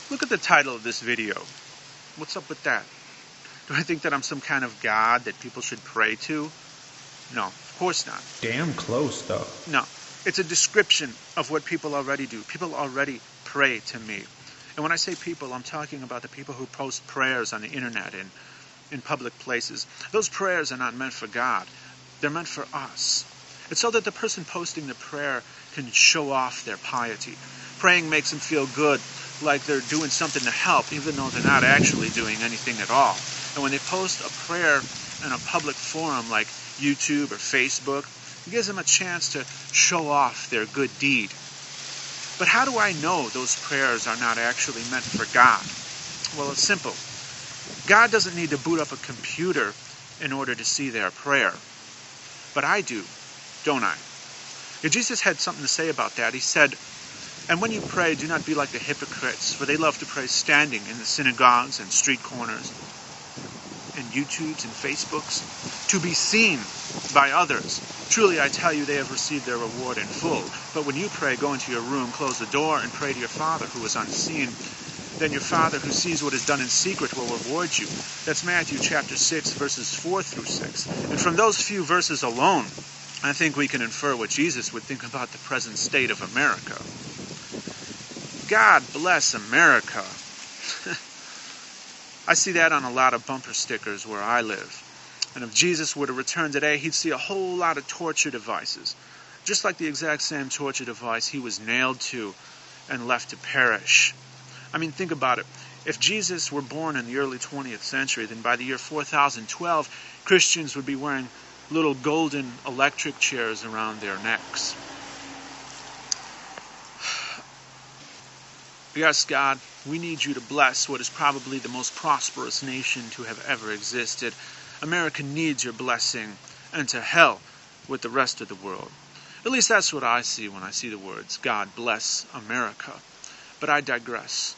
Look at the title of this video. What's up with that? Do I think that I'm some kind of god that people should pray to? No, of course not. Damn close, though. No, it's a description of what people already do. People already pray to me. And when I say people, I'm talking about the people who post prayers on the internet and in public places. Those prayers are not meant for God. They're meant for us. It's so that the person posting the prayer can show off their piety. Praying makes them feel good, like they're doing something to help, even though they're not actually doing anything at all. And when they post a prayer in a public forum like YouTube or Facebook, it gives them a chance to show off their good deed. But how do I know those prayers are not actually meant for God? Well, it's simple. God doesn't need to boot up a computer in order to see their prayer. But I do, don't I? Yeah, Jesus had something to say about that. He said, "And when you pray, do not be like the hypocrites, for they love to pray standing in the synagogues and street corners, and YouTubes and Facebooks, to be seen by others. Truly, I tell you, they have received their reward in full. But when you pray, go into your room, close the door, and pray to your Father who is unseen. Then your Father who sees what is done in secret will reward you." That's Matthew chapter 6, verses 4 through 6. And from those few verses alone, I think we can infer what Jesus would think about the present state of America. God bless America. I see that on a lot of bumper stickers where I live. And if Jesus were to return today, he'd see a whole lot of torture devices. Just like the exact same torture device he was nailed to and left to perish. I mean, think about it. If Jesus were born in the early 20th century, then by the year 4012, Christians would be wearing little golden electric chairs around their necks. Yes, God, we need you to bless what is probably the most prosperous nation to have ever existed. America needs your blessing, and to hell with the rest of the world. At least that's what I see when I see the words, God bless America. But I digress.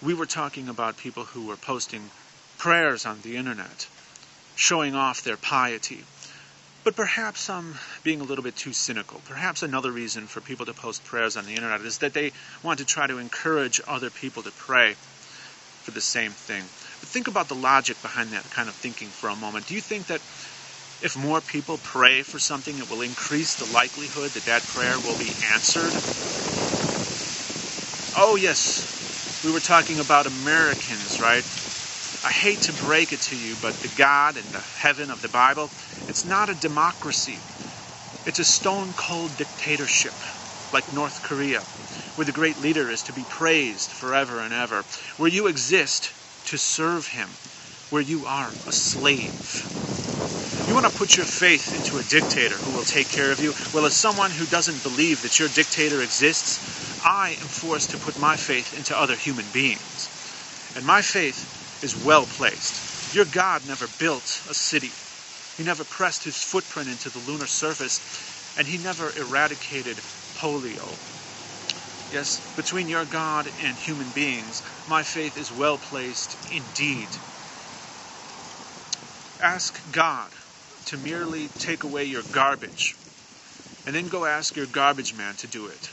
We were talking about people who were posting prayers on the internet, showing off their piety. But perhaps I'm being a little bit too cynical. Perhaps another reason for people to post prayers on the internet is that they want to try to encourage other people to pray for the same thing. But think about the logic behind that kind of thinking for a moment. Do you think that if more people pray for something, it will increase the likelihood that that prayer will be answered? Oh yes, we were talking about Americans, right? I hate to break it to you, but the God and the heaven of the Bible, it's not a democracy. It's a stone-cold dictatorship, like North Korea, where the great leader is to be praised forever and ever, where you exist to serve him, where you are a slave. You want to put your faith into a dictator who will take care of you? Well, as someone who doesn't believe that your dictator exists, I am forced to put my faith into other human beings. And my faith is well placed. Your God never built a city. He never pressed his footprint into the lunar surface, and he never eradicated polio. Yes, between your God and human beings, my faith is well placed indeed. Ask God to merely take away your garbage, and then go ask your garbage man to do it,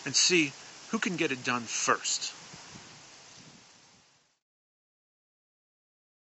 and see who can get it done first.